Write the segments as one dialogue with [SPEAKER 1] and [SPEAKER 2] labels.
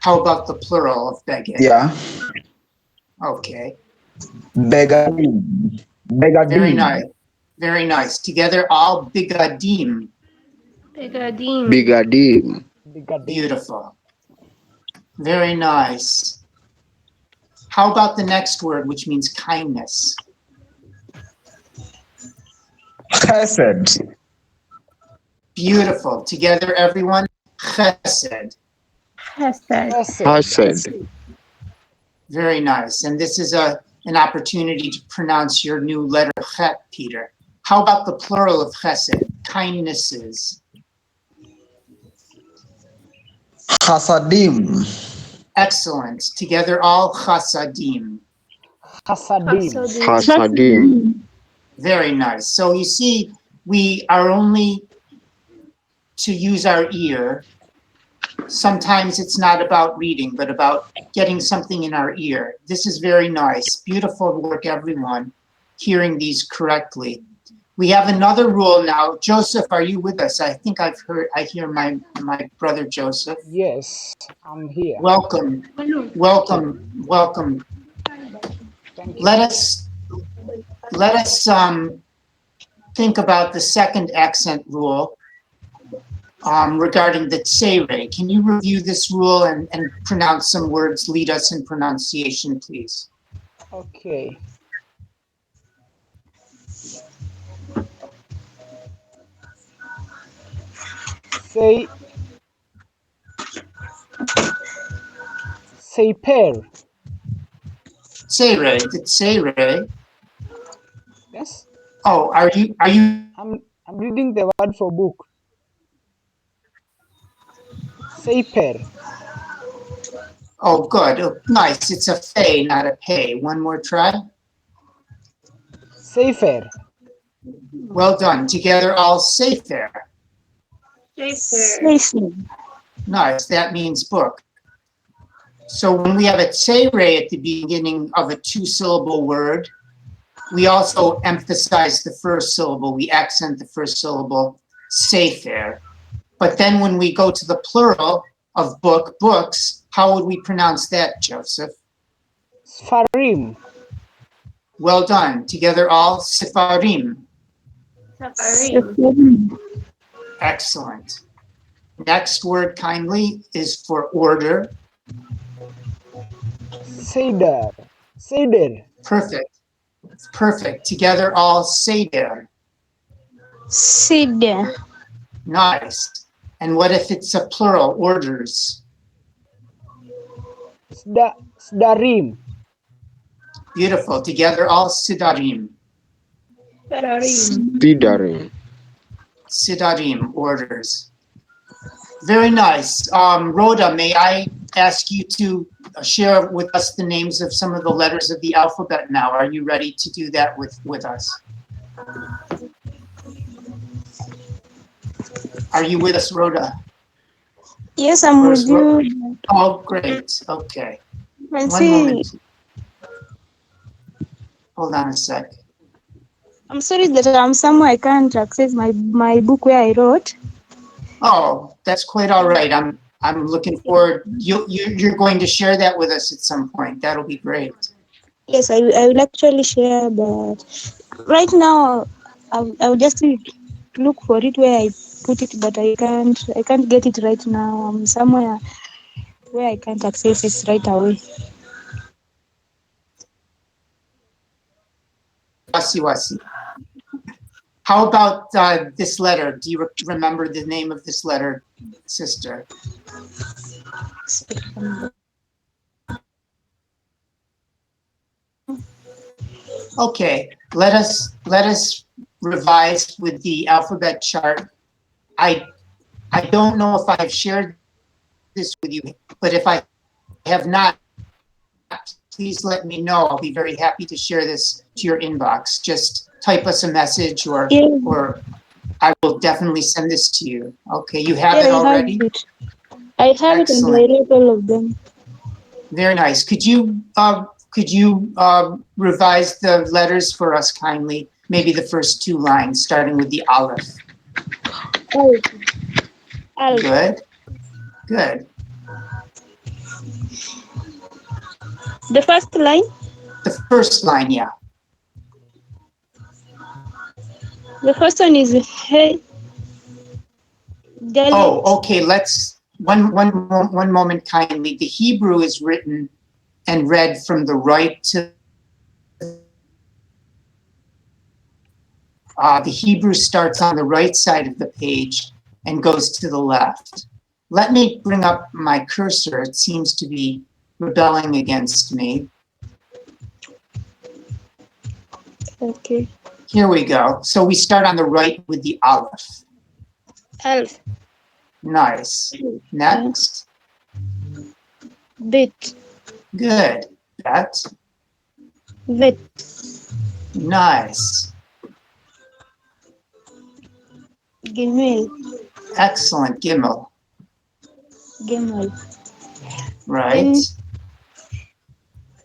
[SPEAKER 1] How about the plural of beged?
[SPEAKER 2] Yeah.
[SPEAKER 1] Okay.
[SPEAKER 2] Begadim.
[SPEAKER 1] Very
[SPEAKER 2] Begadim.
[SPEAKER 1] nice. Very nice. Together, all bigadim.
[SPEAKER 3] Begadim.
[SPEAKER 4] Bigadim.
[SPEAKER 1] Beautiful. Very nice. How about the next word, which means kindness?
[SPEAKER 2] Chesed.
[SPEAKER 1] Beautiful. Together, everyone, chesed.
[SPEAKER 4] Hased.
[SPEAKER 1] Very nice. And this is an opportunity to pronounce your new letter chet, Peter. How about the plural of chesed? Kindnesses.
[SPEAKER 2] Chasadim.
[SPEAKER 1] Excellent. Together, all chasadim.
[SPEAKER 4] Hasadim.
[SPEAKER 1] Very nice. So you see, we are only to use our ear. Sometimes it's not about reading, but about getting something in our ear. This is very nice. Beautiful work, everyone, hearing these correctly. We have another rule now. Joseph, are you with us? I think I hear my brother Joseph.
[SPEAKER 5] Yes, I'm here.
[SPEAKER 1] Welcome, welcome, welcome.
[SPEAKER 5] Thank you.
[SPEAKER 1] Let us think about the second accent rule regarding the tsere. Can you review this rule and pronounce some words, lead us in pronunciation, please?
[SPEAKER 5] Okay. Say pair.
[SPEAKER 1] Tsere, the tsere.
[SPEAKER 5] Yes.
[SPEAKER 1] Oh, are you?
[SPEAKER 5] I'm reading the word for book. Say pair.
[SPEAKER 1] Oh, good. Oh, nice. It's a fe, not a pay. One more try.
[SPEAKER 5] Safer.
[SPEAKER 1] Well done. Together, all safer. Nice. That means book. So when we have a tsere at the beginning of a two-syllable word, we also emphasize the first syllable. We accent the first syllable, sefer. But then when we go to the plural of book, books, how would we pronounce that, Joseph?
[SPEAKER 5] Sfarim.
[SPEAKER 1] Well done. Together all, sefarim. Excellent. Next word, kindly, is for order.
[SPEAKER 5] Seder. Seder.
[SPEAKER 1] Perfect. Perfect. Together all, seder.
[SPEAKER 6] Seder.
[SPEAKER 1] Nice. And what if it's a plural, orders?
[SPEAKER 5] Sdarim.
[SPEAKER 1] Beautiful. Together all, sidarim.
[SPEAKER 4] Sidarim.
[SPEAKER 1] Sidarim, orders. Very nice. Rhoda, may I ask you to share with us the names of some of the letters of the alphabet now? Are you ready to do that with us? Are you with us, Rhoda?
[SPEAKER 6] Yes, I'm with you.
[SPEAKER 1] Oh, great. Okay.
[SPEAKER 6] One
[SPEAKER 1] moment. Hold on a sec.
[SPEAKER 6] I'm sorry that I'm somewhere I can't access my book where I wrote.
[SPEAKER 1] Oh, that's quite all right. I'm looking forward. You're going to share that with us at some point. That'll be great.
[SPEAKER 6] Yes, I will actually share, but right now I'll just look for it where I put it, but I can't get it right now. I'm somewhere where I can't access it right away.
[SPEAKER 1] Wasi. How about this letter? Do you remember the name of this letter, sister? Okay, let us revise with the alphabet chart. I don't know if I've shared this with you, but if I have not, please let me know. I'll be very happy to share this to your inbox. Just type us a message or I will definitely send this to you. Okay, you have it already?
[SPEAKER 6] I have it and I read all of them.
[SPEAKER 1] Very nice. Could you revise the letters for us kindly? Maybe the first two lines, starting with the aleph.
[SPEAKER 6] Aleph.
[SPEAKER 1] Good.
[SPEAKER 6] The first line.
[SPEAKER 1] The first line, yeah.
[SPEAKER 6] The first one is hey.
[SPEAKER 1] Oh, okay, let's, one moment kindly. The Hebrew is written and read from the right to, the Hebrew starts on the right side of the page and goes to the left. Let me bring up my cursor. It seems to be rebelling against me.
[SPEAKER 6] Okay.
[SPEAKER 1] Here we go. So we start on the right with the Aleph.
[SPEAKER 6] Alf.
[SPEAKER 1] Nice. Next.
[SPEAKER 6] Bet.
[SPEAKER 1] Good. Bet.
[SPEAKER 6] Vet.
[SPEAKER 1] Nice.
[SPEAKER 6] Gimel.
[SPEAKER 1] Excellent. Gimel.
[SPEAKER 6] Gimel.
[SPEAKER 1] Right.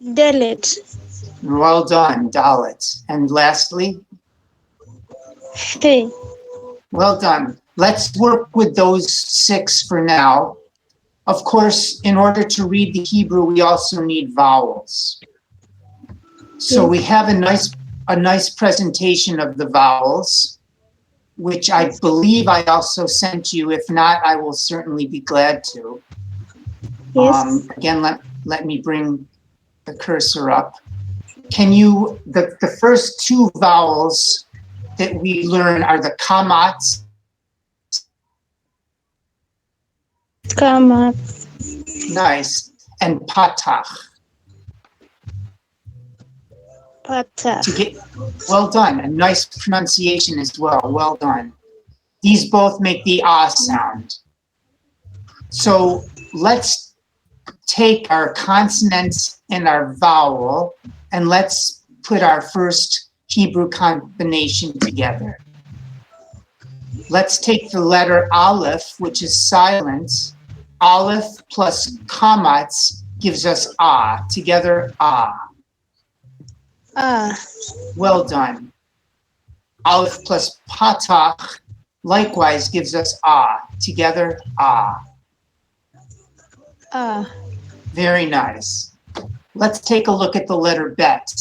[SPEAKER 6] Dalet.
[SPEAKER 1] Well done. Dalet. And lastly,
[SPEAKER 6] Hey.
[SPEAKER 1] well done. Let's work with those 6 for now. Of course, in order to read the Hebrew, we also need vowels. So we have a nice presentation of the vowels, which I believe I also sent you. If not, I will certainly be glad to.
[SPEAKER 6] Yes.
[SPEAKER 1] Again, let me bring the cursor up. Can you, the first 2 vowels that we learn are the kamats.
[SPEAKER 6] Kama.
[SPEAKER 1] Nice. And patach.
[SPEAKER 6] Pata.
[SPEAKER 1] Well done. A nice pronunciation as well. Well done. These both make the ah sound. So let's take our consonants and our vowel and let's put our first Hebrew combination together. Let's take the letter Aleph, which is silent. Aleph plus kamats gives us ah. Together, ah.
[SPEAKER 6] Ah.
[SPEAKER 1] Well done. Aleph plus patach likewise gives us ah. Together, ah.
[SPEAKER 6] Ah.
[SPEAKER 1] Very nice. Let's take a look at the letter bet.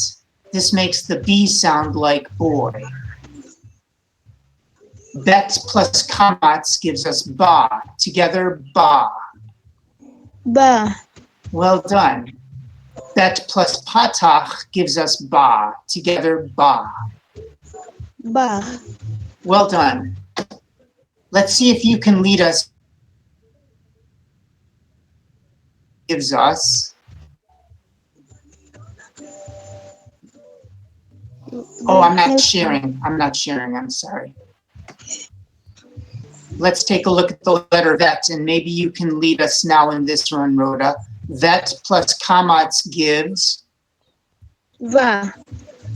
[SPEAKER 1] This makes the B sound like boy. Bet plus kamats gives us ba. Together, ba.
[SPEAKER 6] Ba.
[SPEAKER 1] Well done. Bet plus patach gives us ba. Together, ba.
[SPEAKER 6] Ba.
[SPEAKER 1] Well done. Let's see if you can lead us. Gives us. Oh, I'm not sharing. I'm sorry. Let's take a look at the letter vet, and maybe you can lead us now in this one, Rhoda. Vet plus kamats gives.
[SPEAKER 6] Va.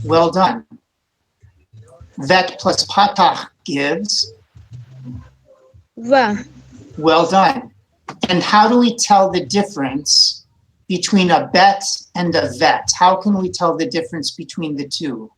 [SPEAKER 1] Well done. Vet plus patach gives.
[SPEAKER 6] Va.
[SPEAKER 1] Well done. And how do we tell the difference between a bet and a vet? How can we tell the difference between the two?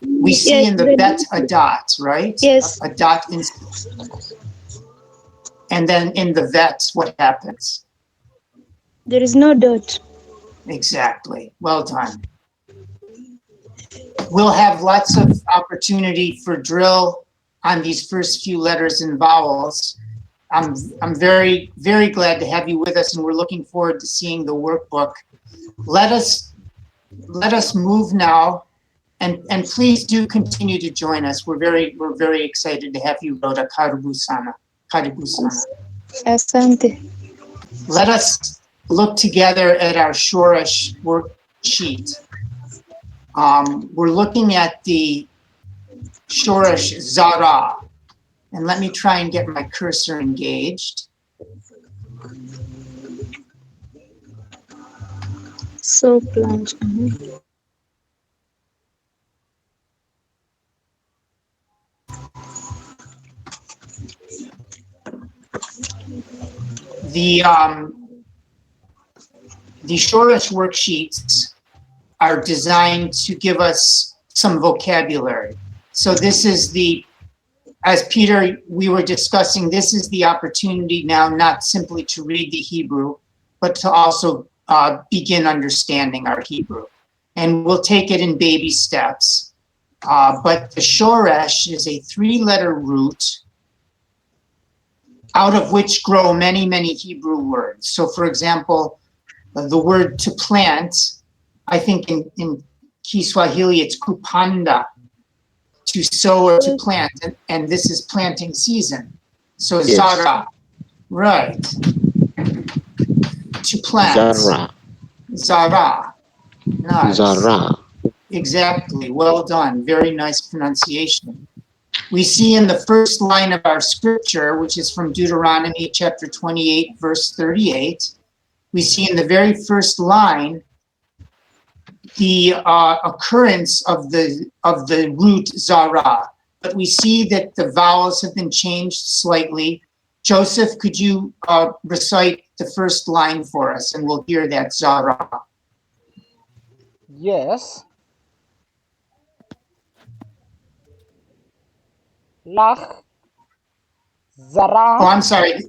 [SPEAKER 1] We see in the bet a dot, right?
[SPEAKER 6] Yes.
[SPEAKER 1] A dot in, and then in the vet, what happens?
[SPEAKER 6] There is no dot.
[SPEAKER 1] Exactly. Well done. We'll have lots of opportunity for drill on these first few letters and vowels. I'm very, very glad to have you with us, and we're looking forward to seeing the workbook. Let us move now, and please do continue to join us. We're very excited to have you, Rhoda. Karibu sana.
[SPEAKER 6] Asante.
[SPEAKER 1] Let us look together at our Shoresh worksheet. We're looking at the Shoresh Zara. And let me try and get my cursor engaged.
[SPEAKER 6] So plunge.
[SPEAKER 1] the Shoresh worksheets are designed to give us some vocabulary. So this is as Peter, we were discussing, this is the opportunity now not simply to read the Hebrew, but to also begin understanding our Hebrew. And we'll take it in baby steps. But the Shoresh is a 3-letter root out of which grow many, many Hebrew words. So for example, the word to plant, I think in Kiswahili it's kupanda, to sow or to plant, and this is planting season. So
[SPEAKER 4] Yes.
[SPEAKER 1] zara, right. To plant.
[SPEAKER 4] Zara.
[SPEAKER 1] Zara. Nice.
[SPEAKER 4] Zara.
[SPEAKER 1] Exactly, well done, very nice pronunciation. We see in the first line of our scripture, which is from Deuteronomy chapter 28, verse 38, we see in the very first line the occurrence of the root zara, but we see that the vowels have been changed slightly. Joseph, could you recite the first line for us, and we'll hear that zara.
[SPEAKER 5] Yes. Lach. Zara.
[SPEAKER 1] Oh, I'm sorry.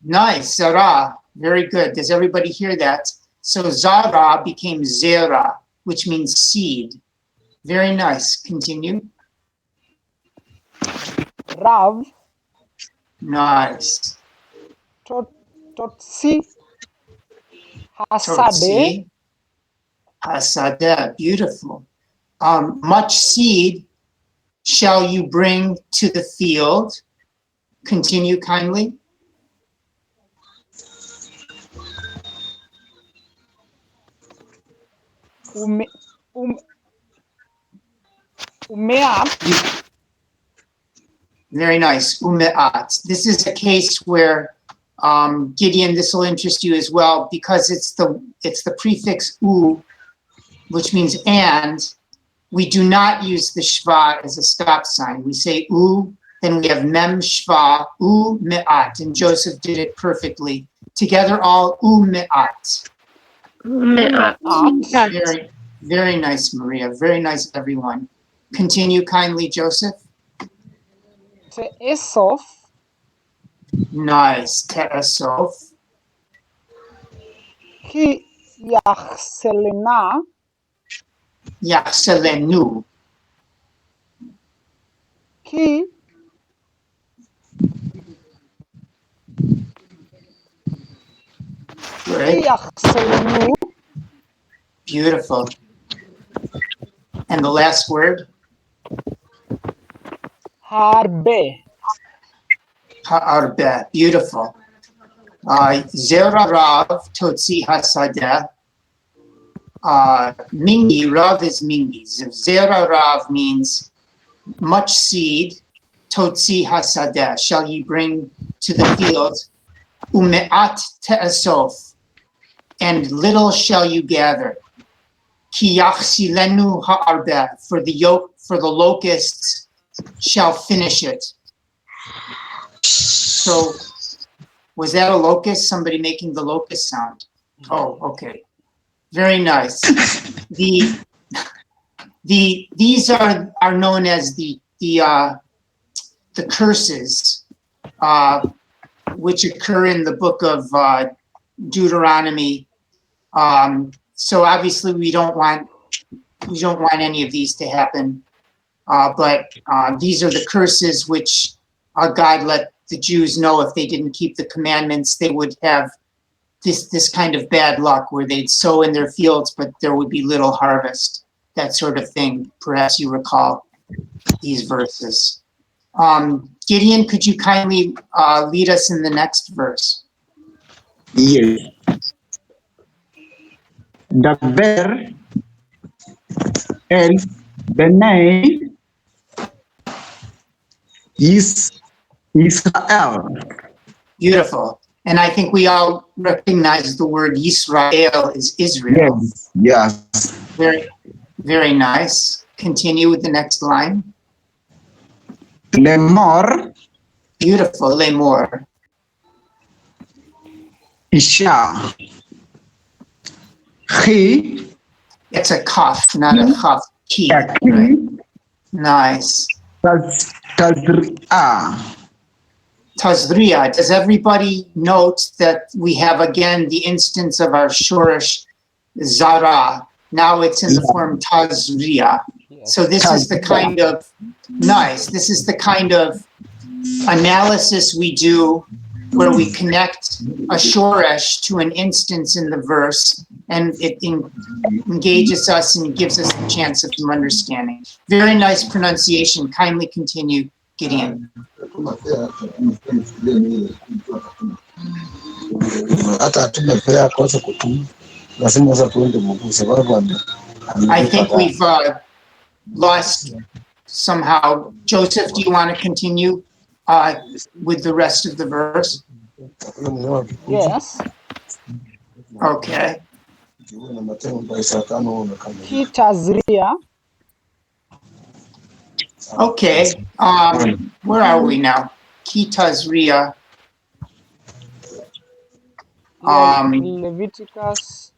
[SPEAKER 1] Nice, zara. Very good. Does everybody hear that? So zara became zera, which means seed. Very nice. Continue.
[SPEAKER 5] Rav.
[SPEAKER 1] Nice.
[SPEAKER 5] Totsi. Hasade.
[SPEAKER 1] Totsi. Hasada. Beautiful. Much seed shall you bring to the field. Continue kindly.
[SPEAKER 5] Umeat.
[SPEAKER 1] Very nice. Umeat. This is a case where Gideon, this will interest you as well, because it's the prefix u, which means and. We do not use the shva as a stop sign. We say u, then we have mem shva, u me'at, and Joseph did it perfectly. Together all u me'at. Very, very nice, Maria. Very nice, everyone. Continue kindly, Joseph.
[SPEAKER 5] Te'esof.
[SPEAKER 1] Nice. Te'esof.
[SPEAKER 5] Ki yachselena.
[SPEAKER 1] Yachselenu.
[SPEAKER 5] Ki
[SPEAKER 1] Good.
[SPEAKER 5] yachselenu.
[SPEAKER 1] Beautiful. And the last word?
[SPEAKER 5] Harbe.
[SPEAKER 1] Ha'arbe. Beautiful. Zera Rav Totsi Hasadeh. Mingi, Rav is Mingi. Zera Rav means much seed. Totsi Hasadeh, shall ye bring to the field. Ume'at te'esof, and little shall you gather. Ki yachsilenu ha'arbe, for the locusts shall finish it. So, was that a locust? Somebody making the locust sound? Oh, okay. Very nice. These are known as the curses, which occur in the book of Deuteronomy. So obviously we don't want any of these to happen. But these are the curses which God let the Jews know if they didn't keep the commandments, they would have this kind of bad luck where they'd sow in their fields, but there would be little harvest, that sort of thing. Perhaps you recall these verses. Gideon, could you kindly lead us in the next verse?
[SPEAKER 2] Yes. Daber el Benai is Israel.
[SPEAKER 1] Beautiful. And I think we all recognize the word Yisrael is Israel.
[SPEAKER 2] Yes. Yes.
[SPEAKER 1] Very, very nice. Continue with the next line.
[SPEAKER 2] Lemor
[SPEAKER 1] Beautiful, Lemor.
[SPEAKER 2] Isha. Chi.
[SPEAKER 1] It's a kaf, not a chaf. Ki.
[SPEAKER 2] Yeah,
[SPEAKER 1] Right.
[SPEAKER 2] Chi.
[SPEAKER 1] Nice.
[SPEAKER 2] Tazria.
[SPEAKER 1] Tazria. Does everybody note that we have again the instance of our Shoresh Zara? Now it's in the form Tazria.
[SPEAKER 5] Yes.
[SPEAKER 1] So this is the kind of, nice, this is the kind of analysis we do where we connect a Shoresh to an instance in the verse, and it engages us and gives us the chance of some understanding. Very nice pronunciation. Kindly continue, Gideon. I think we've lost somehow. Joseph, do you want to continue with the rest of the verse?
[SPEAKER 5] Yes.
[SPEAKER 1] Okay.
[SPEAKER 5] Kitazria.
[SPEAKER 1] Okay. Where are we now? Kitazria.
[SPEAKER 5] Leviticus.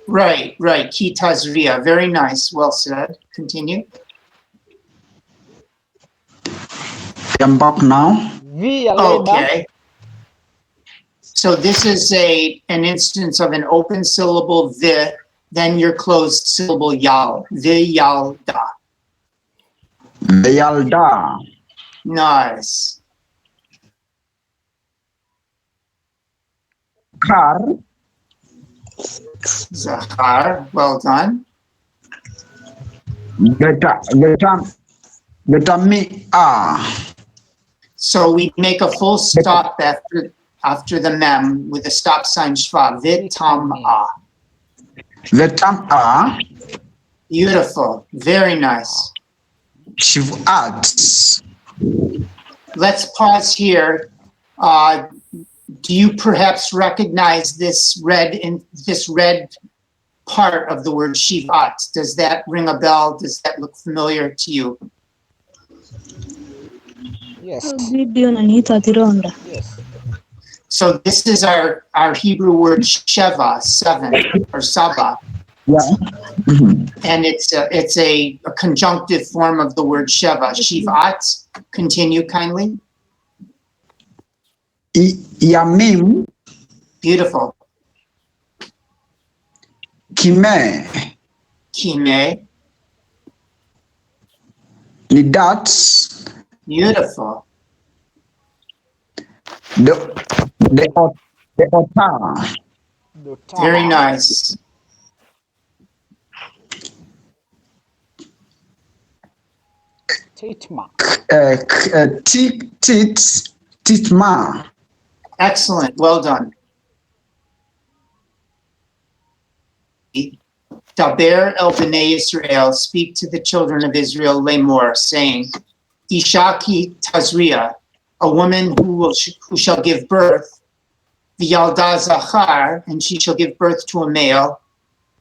[SPEAKER 1] Right. Kitazria. Very nice. Well said. Continue.
[SPEAKER 2] I'm back now.
[SPEAKER 5] Via leda.
[SPEAKER 1] Okay. So this is an instance of an open syllable vi, then your closed syllable yal. Viyalda.
[SPEAKER 2] Yalda.
[SPEAKER 1] Nice.
[SPEAKER 2] Kar.
[SPEAKER 1] Zachar. Well done.
[SPEAKER 2] Getami.
[SPEAKER 1] So we make a full stop after the mem with a stop sign shva. Vitama.
[SPEAKER 2] Vetama.
[SPEAKER 1] Beautiful. Very nice.
[SPEAKER 2] Shivat.
[SPEAKER 1] Let's pause here. Do you perhaps recognize this red part of the word shivat? Does that ring a bell? Does that look familiar to you?
[SPEAKER 5] Yes. Yes.
[SPEAKER 1] So this is our Hebrew word sheva, 7, or saba.
[SPEAKER 2] Yeah.
[SPEAKER 1] And it's a conjunctive form of the word sheva. Shivat. Continue kindly.
[SPEAKER 2] Yamim.
[SPEAKER 1] Beautiful.
[SPEAKER 2] Kime.
[SPEAKER 1] Kime.
[SPEAKER 2] Nidat.
[SPEAKER 1] Beautiful.
[SPEAKER 2] The Ota.
[SPEAKER 1] Very nice.
[SPEAKER 5] Titma.
[SPEAKER 2] Titma.
[SPEAKER 1] Excellent. Well done. Daber el bnei Israel, speak to the children of Israel, lemor, saying, Ishaki tazria, a woman who shall give birth, v'yalda zachar, and she shall give birth to a male,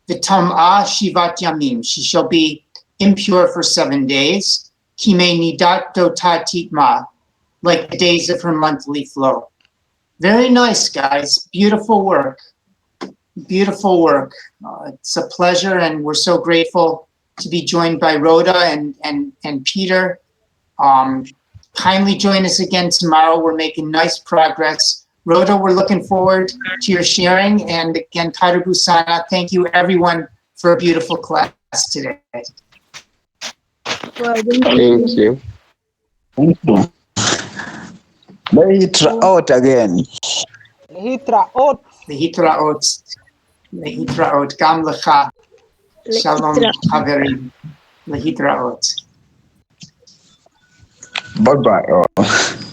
[SPEAKER 1] v'tam'a shivat yamim, she shall be impure for 7 days, kime nidat dota titma, like the days of her monthly flow. Very nice, guys. Beautiful work. Beautiful work. It's a pleasure, and we're so grateful to be joined by Rhoda and Peter. Kindly join us again tomorrow. We're making nice progress. Rhoda, we're looking forward to your sharing. And again, Karabusana, thank you everyone for a beautiful class today.
[SPEAKER 4] Thank you.
[SPEAKER 2] Thank you. Later out again.
[SPEAKER 5] Lehitraot.
[SPEAKER 1] Lehitraot. Gam lecha. Shalom, haverim. Lehitraot.
[SPEAKER 2] Bye-bye.